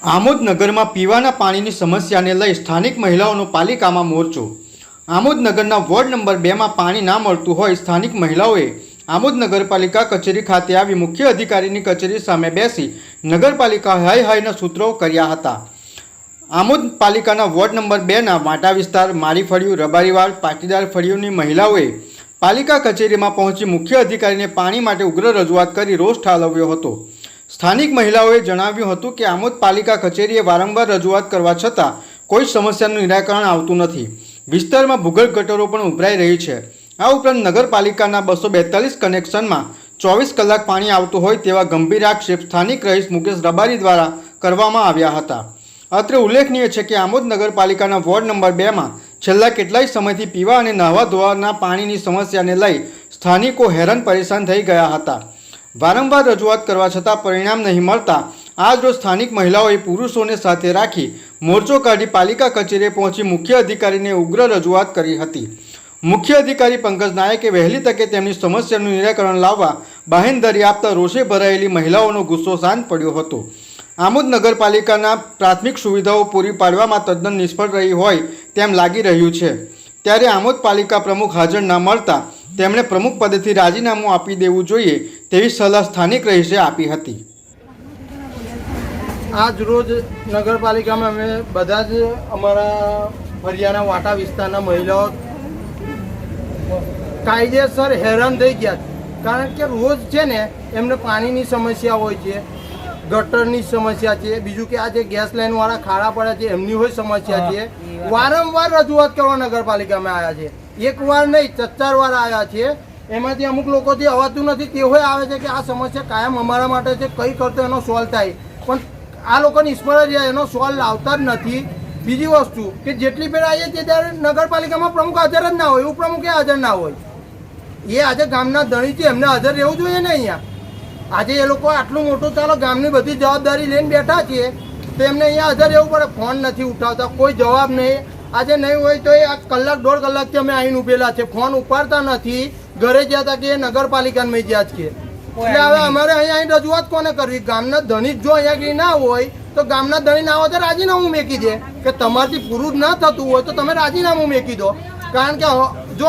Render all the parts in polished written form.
આમોદ નગરમાં પીવાના પાણીની સમસ્યાને લઈ સ્થાનિક મહિલાઓનો પાલિકામાં મોરચો। આમોદ નગરના વોર્ડ નંબર 2માં પાણી ના મળતું હોય સ્થાનિક મહિલાઓએ આમોદ નગરપાલિકા કચેરી ખાતે આવી મુખ્ય અધિકારીની કચેરી સામે બેસી નગરપાલિકા હાય હાયના સૂત્રો કર્યા હતા। આમોદ પાલિકાના વોર્ડ નંબર 2ના વાટા વિસ્તાર, મારી ફળિયું, રબારીવાડ, પાટીદાર ફળિયુંની મહિલાઓએ પાલિકા કચેરીમાં પહોંચી મુખ્ય અધિકારીને પાણી માટે ઉગ્ર રજૂઆત કરી રોષ ઠાલવ્યો હતો। સ્થાનિક મહિલાઓએ જણાવ્યું હતું કે આમોદ પાલિકા કચેરીએ વારંવાર રજૂઆત કરવા છતાં કોઈ સમસ્યાનું નિરાકરણ આવતું નથી। વિસ્તારમાં ભૂગર્ભ ગટરો પણ ઉભરાઈ રહી છે। આ ઉપરાંત નગરપાલિકાના 242 કનેક્શનમાં 24 કલાક પાણી આવતું હોય તેવા ગંભીર આક્ષેપ સ્થાનિક રહીશ મુકેશ રબારી દ્વારા કરવામાં આવ્યા હતા। અત્રે ઉલ્લેખનીય છે કે આમોદ નગરપાલિકાના વોર્ડ નંબર 2માં છેલ્લા કેટલાય સમયથી પીવા અને નહાવા ધોવાના પાણીની સમસ્યાને લઈ સ્થાનિકો હેરાન પરેશાન થઈ ગયા હતા। વારંવાર રજૂઆત કરવા છતાં પરિણામ નહીં મળતા આજરોજ સ્થાનિક મહિલાઓએ પુરુષોને સાથે રાખી મોરચો કાઢી પાલિકા કચેરીએ પહોંચી મુખ્ય અધિકારીને ઉગ્ર રજૂઆત કરી હતી। મુખ્ય અધિકારી પંકજ નાયકે વહેલી તકે તેમની સમસ્યાનું નિરાકરણ લાવવા બાહેંધરી આપતા રોષે ભરાયેલી મહિલાઓનો ગુસ્સો શાંત પડ્યો હતો। આમોદ નગરપાલિકાના પ્રાથમિક સુવિધાઓ પૂરી પાડવામાં તદ્દન નિષ્ફળ રહી હોય તેમ લાગી રહ્યું છે। ત્યારે આમોદ પાલિકા પ્રમુખ હાજર ન મળતા તેમણે પ્રમુખ પદેથી રાજીનામું આપી દેવું જોઈએ તેવી સલાહ સ્થાનિક રહીશે આપી હતી। આજ રોજ નગરપાલિકામાં અમે બધા જ અમારા ફળિયાના વાટા વિસ્તારના મહિલાઓ કાયદેસર હેરાન થઈ ગયા છે। કારણ કે રોજ છે ને એમને પાણીની સમસ્યા હોય છે, ગટરની સમસ્યા છે, બીજું કે આ જે ગેસ લાઈનવાળા ખાડા પડ્યા છે એમની હોય સમસ્યા છે। વારંવાર રજૂઆત કરવા નગરપાલિકામાં આવ્યા છે, એકવાર નહીં 4 વાર આવ્યા છે। એમાંથી અમુક લોકોથી અવાતું નથી તે હોય આવે છે કે આ સમસ્યા કાયમ અમારા માટે છે, કઈ કરતો એનો સોલ્વ થાય, પણ આ લોકો નિષ્ફળ જ એનો સોલ્વ લાવતા જ નથી। બીજી વસ્તુ કે જેટલી ફેર આવીએ તે ત્યારે નગરપાલિકામાં પ્રમુખ હાજર જ ના હોય, ઉપપ્રમુખે હાજર ના હોય। એ આજે ગામના ધણી છે, એમને હાજર રહેવું જોઈએ ને। અહીંયા આજે એ લોકો આટલું મોટું ચાલો ગામની બધી જવાબદારી લઈને બેઠા છીએ તો એમને અહીંયા હાજર રહેવું પડે। ફોન નથી ઉઠાવતા, કોઈ જવાબ નહીં। આજે નહીં હોય તો એ 1-1.5 કલાકથી અમે આવીને ઉભેલા છે, ફોન ઉપાડતા નથી। ઘરે ગયા હતા કે નગરપાલિકામાં ગયા જ કે એટલે હવે અમારે અહીંયા રજૂઆત કોને કરવી? ગામના ધણી જો અહીંયા ના હોય તો ગામના ધણી ના હોય તો રાજીનામું મેકી દે કે તમારથી પૂરું જ ના થતું હોય તો તમે રાજીનામું મેકી દો। કારણ કે જો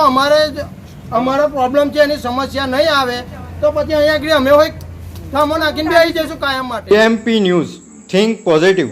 અમારો પ્રોબ્લેમ છે એની સમસ્યા નહીં આવે તો પછી અહીંયા અમે હોય ઠામો નાખીને બેસી જઈશું કાયમ માટે। MP news, think positive.